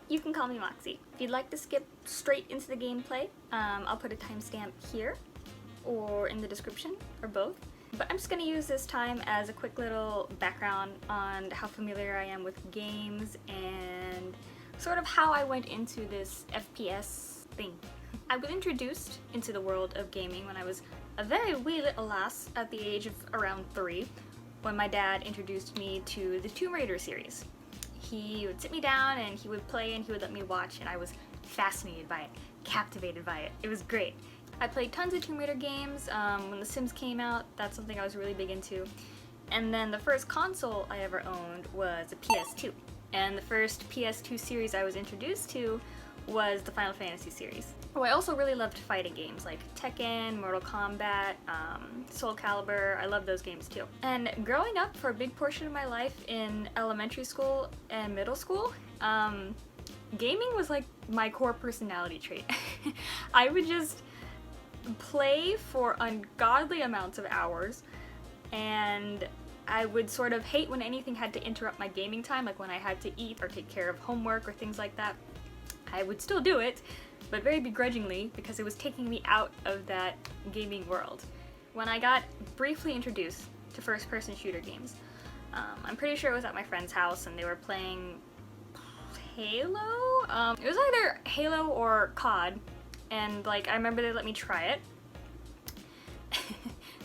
you can call me Moxie. If you'd like to skip straight into the gameplay, I'll put a timestamp here or in the description, or both. But I'm just going to use this time as a quick little background on how familiar I am with games and sort of how I went into this FPS thing. I was introduced into the world of gaming when I was a very wee little lass at the age of around 3, when my dad introduced me to the Tomb Raider series. He would sit me down and he would play and he would let me watch, and I was fascinated by it, captivated by it. It was great. I played tons of Tomb Raider games. When The Sims came out, that's something I was really big into. And then the first console I ever owned was a PS2. And the first PS2 series I was introduced to was the Final Fantasy series. Oh, I also really loved fighting games like Tekken, Mortal Kombat, Soul Calibur. I love those games too. And growing up for a big portion of my life in elementary school and middle school, gaming was like my core personality trait. I would just play for ungodly amounts of hours, and I would sort of hate when anything had to interrupt my gaming time, like when I had to eat or take care of homework or things like that. I would still do it, but very begrudgingly, because it was taking me out of that gaming world. When I got briefly introduced to first-person shooter games, I'm pretty sure it was at my friend's house and they were playing Halo? It was either Halo or COD, and like I remember they let me try it.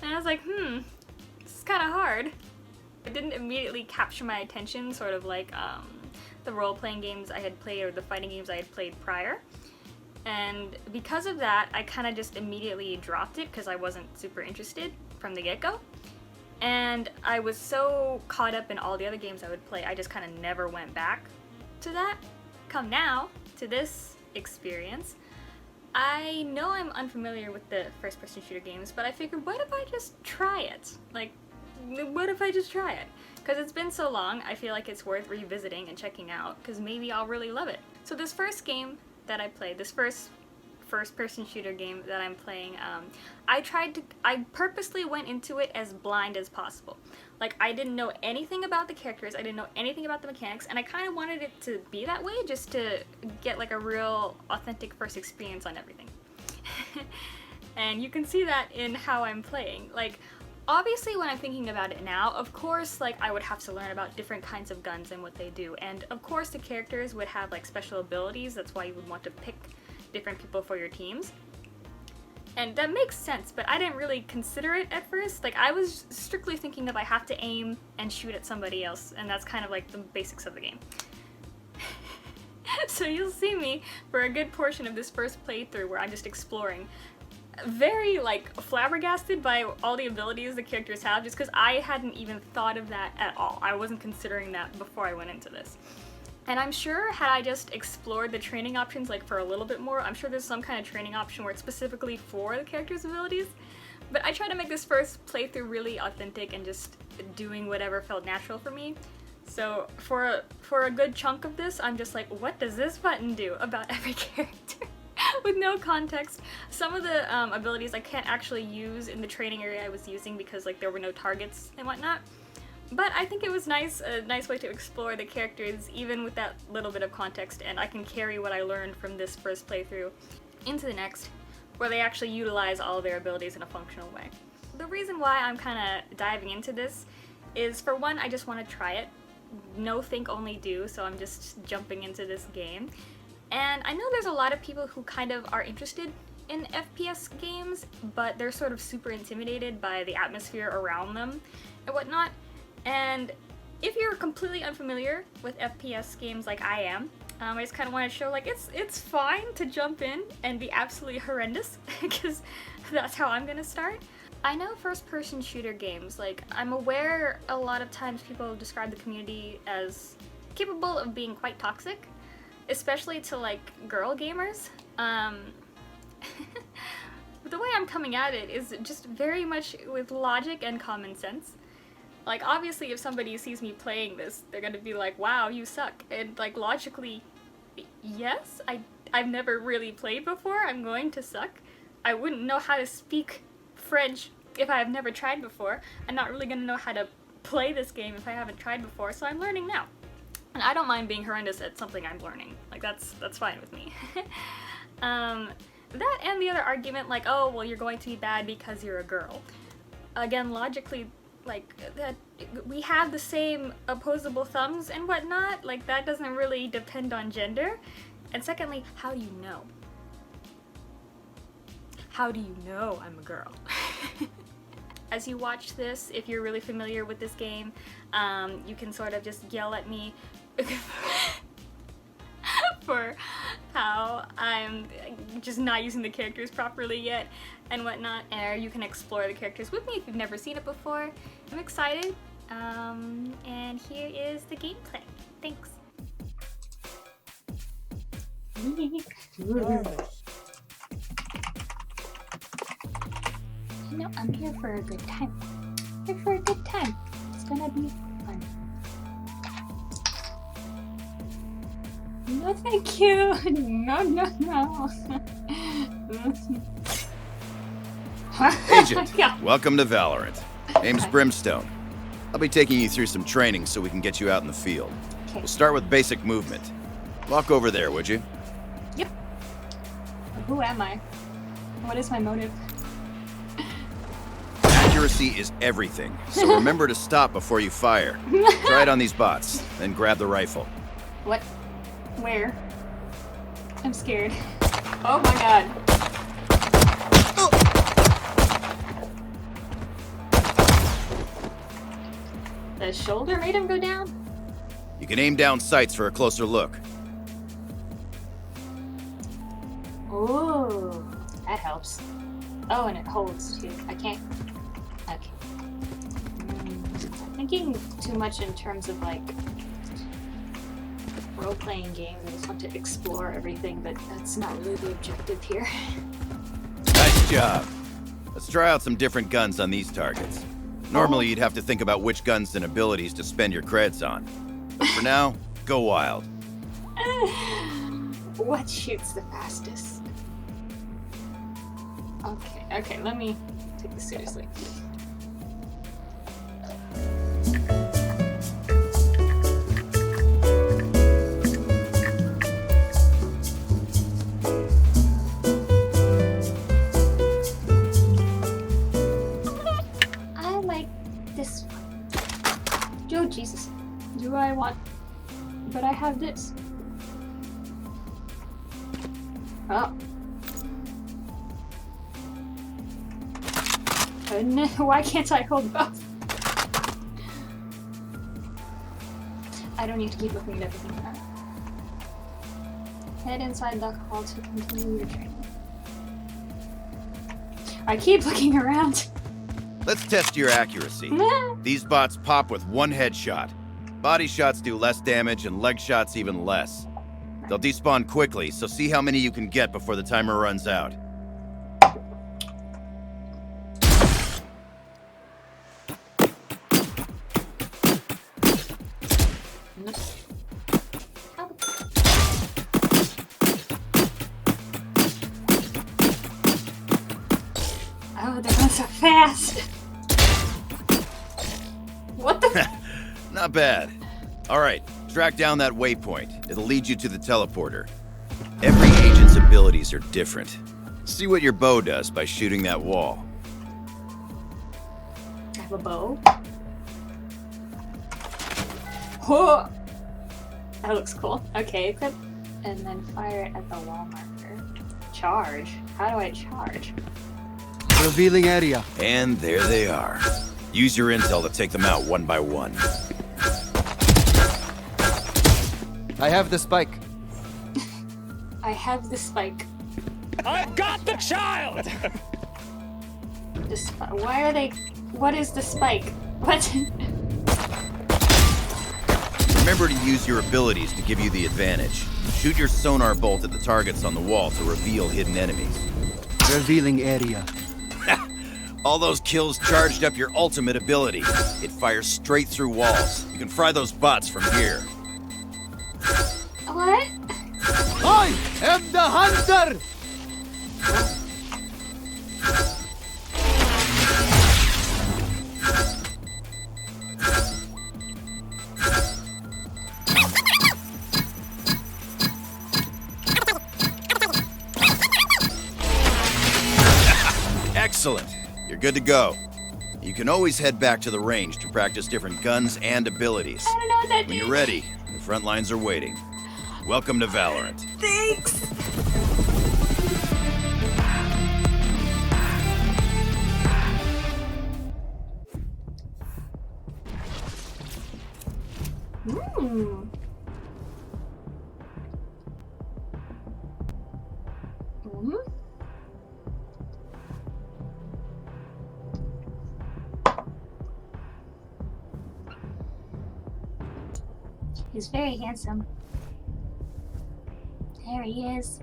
And I was like, this is kind of hard. It didn't immediately capture my attention, sort of like the role-playing games I had played or the fighting games I had played prior. And because of that, I kind of just immediately dropped it because I wasn't super interested from the get-go. And I was so caught up in all the other games I would play, I just kind of never went back to that. Come now to this experience, I know I'm unfamiliar with the first-person shooter games, but I figured, what if I just try it? Like, what if I just try it? Because it's been so long, I feel like it's worth revisiting and checking out, because maybe I'll really love it. So this first game that I played, this first-person shooter game that I'm playing, I purposely went into it as blind as possible. Like, I didn't know anything about the characters, I didn't know anything about the mechanics, and I kind of wanted it to be that way just to get like a real authentic first experience on everything. And you can see that in how I'm playing. Like, obviously when I'm thinking about it now, of course, like, I would have to learn about different kinds of guns and what they do, and of course the characters would have like special abilities, that's why you would want to pick different people for your teams. And that makes sense, but I didn't really consider it at first. Like, I was strictly thinking of I have to aim and shoot at somebody else, and that's kind of like the basics of the game. So you'll see me for a good portion of this first playthrough where I'm just exploring, very like flabbergasted by all the abilities the characters have, just because I hadn't even thought of that at all. I wasn't considering that before I went into this. And I'm sure had I just explored the training options like for a little bit more, I'm sure there's some kind of training option where it's specifically for the character's abilities. But I tried to make this first playthrough really authentic and just doing whatever felt natural for me. So for a good chunk of this, I'm just like, what does this button do about every character? With no context. Some of the abilities I can't actually use in the training area I was using because like there were no targets and whatnot. But I think it was nice, a nice way to explore the characters even with that little bit of context, and I can carry what I learned from this first playthrough into the next, where they actually utilize all their abilities in a functional way. The reason why I'm kind of diving into this is, for one, I just want to try it. No think, only do, so I'm just jumping into this game. And I know there's a lot of people who kind of are interested in FPS games, but they're sort of super intimidated by the atmosphere around them and whatnot. And if you're completely unfamiliar with FPS games like I am, I just kind of want to show like it's fine to jump in and be absolutely horrendous, because that's how I'm gonna start. I know first-person shooter games, like, I'm aware a lot of times people describe the community as capable of being quite toxic, especially to like girl gamers. But the way I'm coming at it is just very much with logic and common sense. Like, obviously if somebody sees me playing this, they're gonna be like, wow, you suck. And like, logically, yes, I've never really played before, I'm going to suck. I wouldn't know how to speak French if I have never tried before. I'm not really gonna know how to play this game if I haven't tried before, so I'm learning now. And I don't mind being horrendous at something I'm learning. Like, that's fine with me. That and the other argument, like, oh, well, you're going to be bad because you're a girl. Again, logically, like, that we have the same opposable thumbs and whatnot. Like, that doesn't really depend on gender. And secondly, how do you know? How do you know I'm a girl? As you watch this, if you're really familiar with this game, you can sort of just yell at me for how I'm just not using the characters properly yet and whatnot, or you can explore the characters with me if you've never seen it before. I'm excited, and here is the gameplay. Thanks. You know, I'm here for a good time. Here for a good time. It's gonna be fun. No, thank you. No. Agent, Yeah. welcome to Valorant. Name's Brimstone. I'll be taking you through some training so we can get you out in the field. Okay. We'll start with basic movement. Walk over there, would you? Yep. Who am I? What is my motive? Accuracy is everything, so remember to stop before you fire. Try it on these bots, then grab the rifle. What? Where? I'm scared. Oh my god. The shoulder made him go down? You can aim down sights for a closer look. Ooh, that helps. Oh, and it holds too. I can't. Okay. I'm thinking too much in terms of like role-playing games. I just want to explore everything, but that's not really the objective here. Nice job. Let's try out some different guns on these targets. Normally, you'd have to think about which guns and abilities to spend your creds on. But for now, go wild. What shoots the fastest? Okay, let me take this seriously. I like this one. Oh, Jesus. Do I want... But I have this. Oh. No, why can't I hold both? I don't need to keep looking at everything now. Head inside the hall to continue your training. I keep looking around. Let's test your accuracy. These bots pop with one headshot. Body shots do less damage and leg shots even less. They'll despawn quickly, so see how many you can get before the timer runs out. Oh, they're going so fast. What the? Not bad. All right, track down that waypoint. It'll lead you to the teleporter. Every agent's abilities are different. See what your bow does by shooting that wall. I have a bow. Whoa! That looks cool. Okay, equip and then fire it at the wall marker. Charge? How do I charge? Revealing area. And there they are. Use your intel to take them out one by one. I have the spike. I have the spike. I've got the child! Why are they... What is the spike? What? Remember to use your abilities to give you the advantage. Shoot your sonar bolt at the targets on the wall to reveal hidden enemies. Revealing area. All those kills charged up your ultimate ability. It fires straight through walls. You can fry those bots from here. What? I am the hunter! Excellent. You're good to go. You can always head back to the range to practice different guns and abilities. I don't know what that When did. you're ready, the front lines are waiting. Welcome to Valorant. Thanks. He's very handsome. There he is.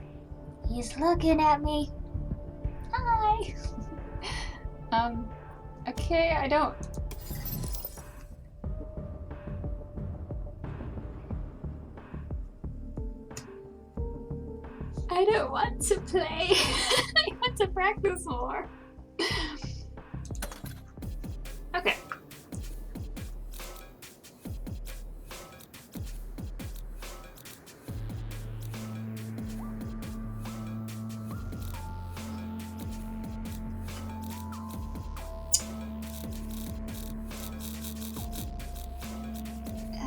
He's looking at me. Hi. Okay, I don't want to play. I want to practice more. Okay.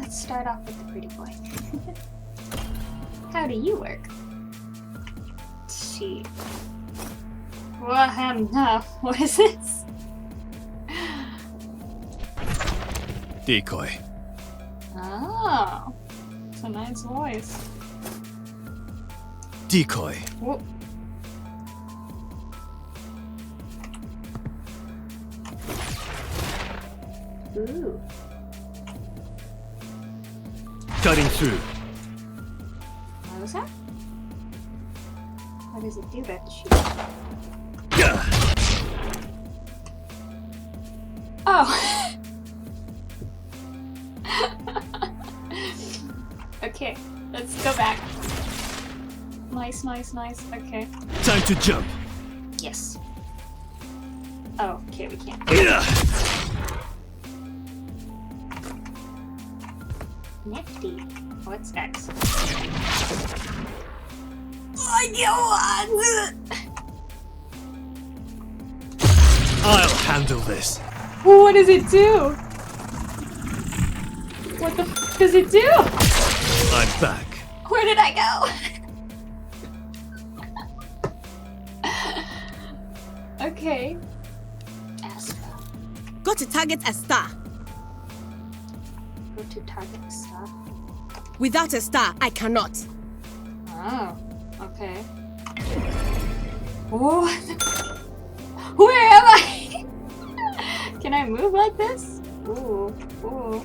Let's start off with the pretty boy. How do you work? She. Well, no. What is this? Decoy. Oh, it's a nice voice. Decoy. Whoa. Ooh. Cutting through. What was that? What does it do back to shoot? Gah! Oh! Okay, let's go back. Nice, nice, nice. Okay. Time to jump. Yes. Oh, okay, we can't. Yeah. Nifty. What's next? I don't want. I'll handle this. What does it do? What the f does it do? I'm back. Where did I go? Okay. Astra. Go to target a star. Go to target the star. Without a star, I cannot. Oh, okay. What? Where am I? Can I move like this? Ooh, ooh.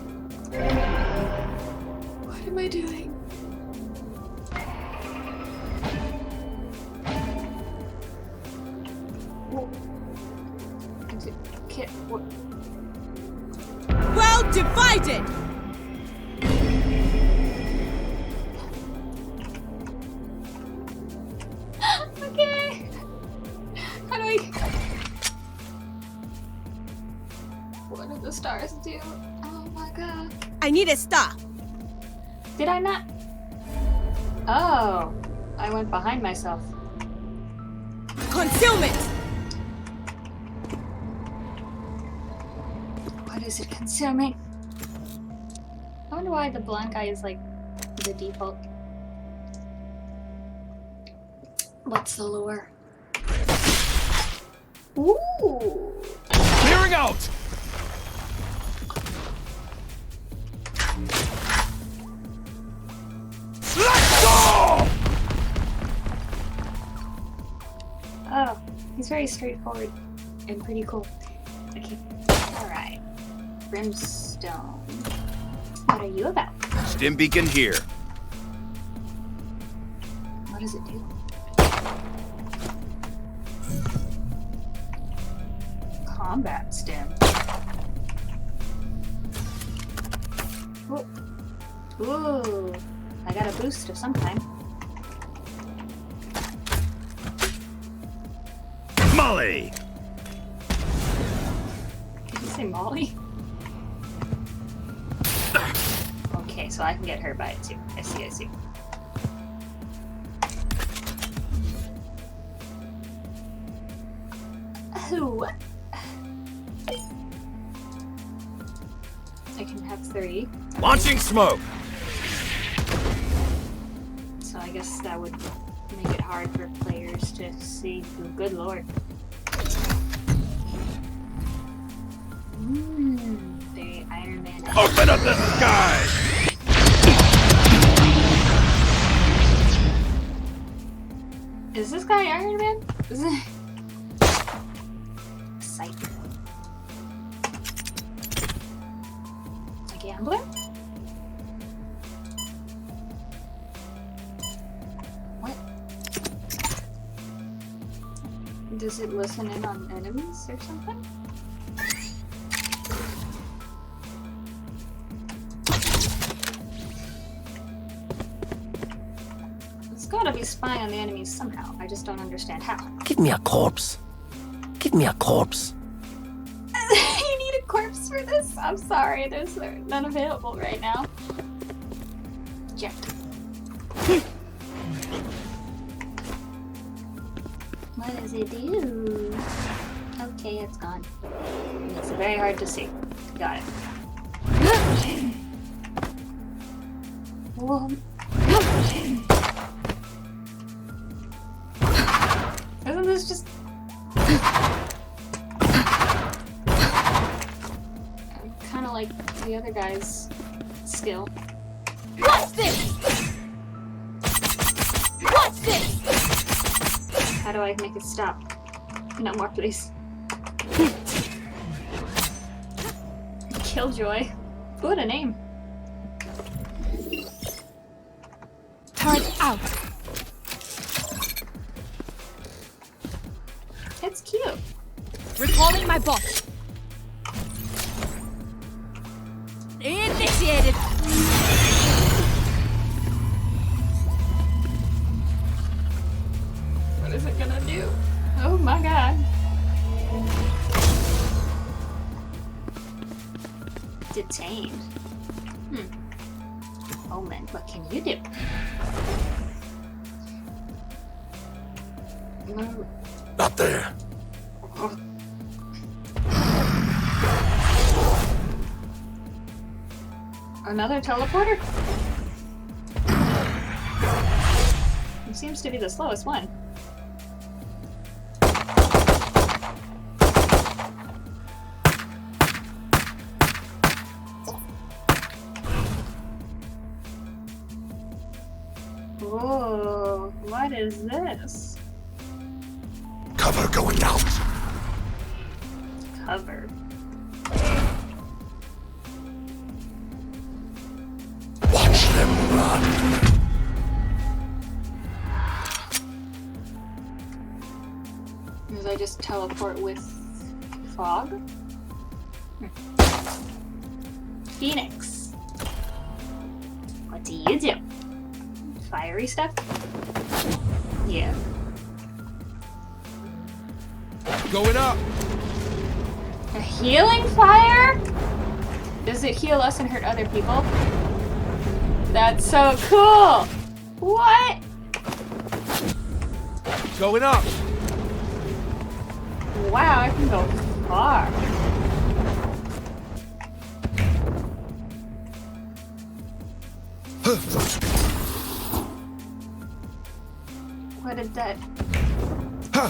What am I doing? Okay, what? Well divided! Okay. How do we? What do the stars do? Oh my god. I need a star. Did I not? Oh, I went behind myself. Concealment! What is it consuming? I wonder why the blank eye is like the default. What's the lure? Ooh! Clearing out. Let's go! Oh, he's very straightforward and pretty cool. Okay, alright. Brimstone. What are you about? Stim beacon here. What does it do? Combat stim. Ooh. Ooh. I got a boost of some kind. Molly. Did you say Molly? Okay, so I can get her by it too. I see, I see. Who? I can have 3. Launching smoke. So I guess that would make it hard for players to see who. Good lord. Very Iron Man. Open up the sky. Is this guy Iron Man? Is it? Cypher. A gambler? What? Does it listen in on enemies or something? It's gotta be spying on the enemies somehow. I just don't understand how. Give me a corpse. Give me a corpse. You need a corpse for this? I'm sorry, there's none available right now. Jett. What does it do? Okay, it's gone. It's very hard to see. Got it. Whoa. Isn't this just... kind of like the other guy's skill. What's this? What's this? How do I make it stop? No more, please. Killjoy. What a name. Turret out. It's cute. Recalling my bot. Initiated. What is it gonna do? Oh my god. Detained. Omen, what can you do? Not there. Another teleporter? He seems to be the slowest one. Whoa, what is this? Cover going out. Cover. Watch them run. Does I just teleport with fog? Phoenix. What do you do? Fiery stuff? Yeah. Going up. A healing fire? Does it heal us and hurt other people? That's so cool! What? Going up. Wow, I can go far. What did that do?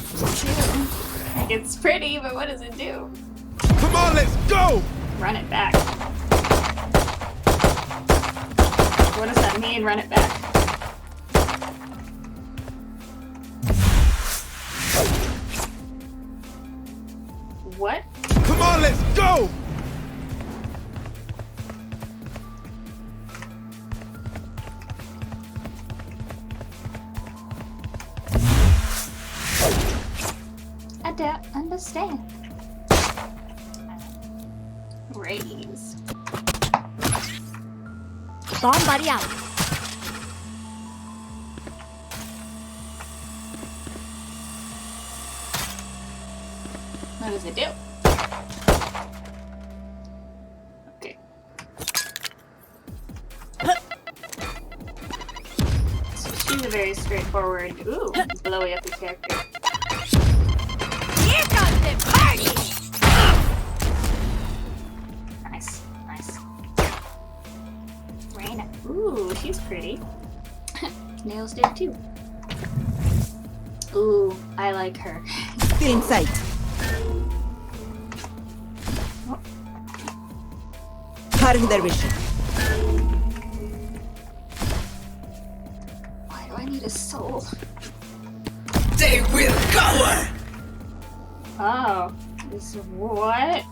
It's pretty, but what does it do? Come on, let's go. Run it back. What does that mean, run it back? What? Come on, let's go. I don't understand. Raze. Bomb buddy out. What does it do? Okay. So she's a very straightforward, ooh, blowy up the character. Here Welcome to the party! Nice, nice. Reyna. Ooh, she's pretty. Nails did too. Ooh, I like her. Get in sight. Cutting their vision. Why do I need a soul? They will cover! Oh, this what?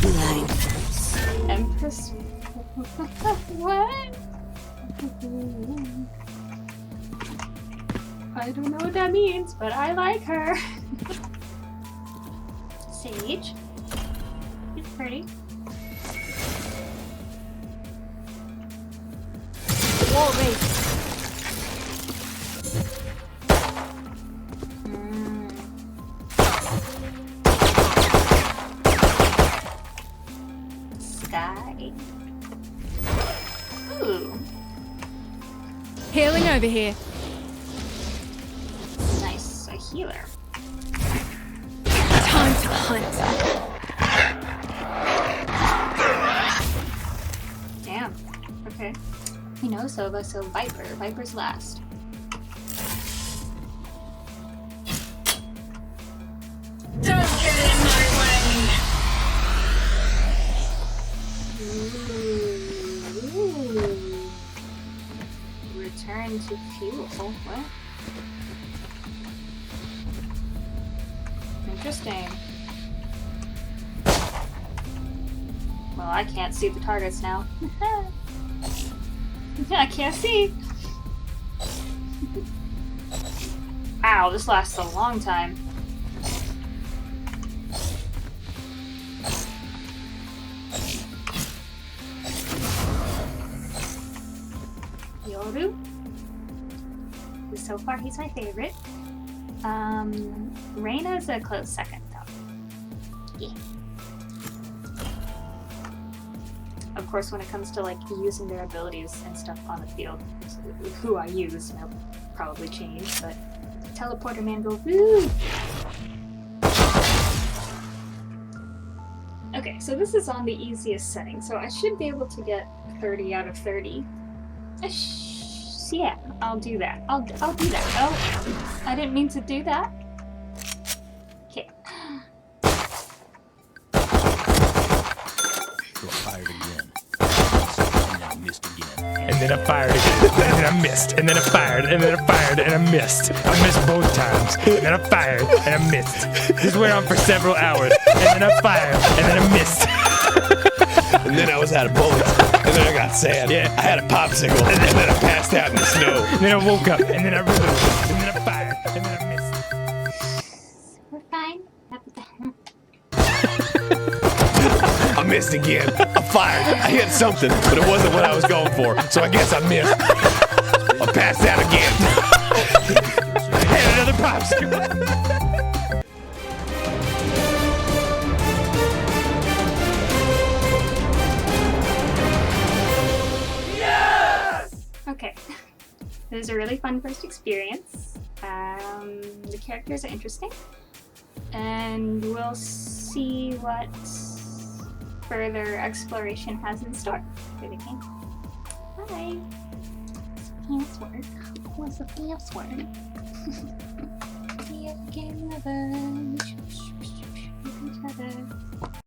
Blind. Empress? What? I don't know what that means, but I like her. Sage. She's pretty. Wall raised. Skye. Ooh, Healing over here. nice. A healer. Time to hunt. Damn. Okay. You know, so Viper. Viper's last. Ooh. Return to fuel. What? Interesting. Well, I can't see the targets now. I can't see. Ow, this lasts a long time. Yoru. So far, he's my favorite. Reyna's a close second, though. Yeah. Of course, when it comes to like using their abilities and stuff on the field, who I use will probably change. But teleporter man go woo. Okay, so this is on the easiest setting, so I should be able to get 30 out of 30. Yeah, I'll do that. I'll do that. Oh, I didn't mean to do that. Okay. Fired again. And I missed again. And then I fired again. And then I missed. And then I fired. And then I fired. And I missed. I missed both times. And then I fired. And I missed. This went on for several hours. And then I fired. And then I missed. And then I was out of bullets. And then I got sad. Yeah. I had a popsicle. And then I passed out in the snow. And then I woke up. And then I reloaded. And then I fired. And then I missed. We're fine. I missed again. I fired. I hit something, but it wasn't what I was going for. So I guess I missed. I passed out again. I had another popsicle. Okay. It was a really fun first experience. The characters are interesting. And we'll see what further exploration has in store for the game. Bye! Password. What's the password? Be a game lover.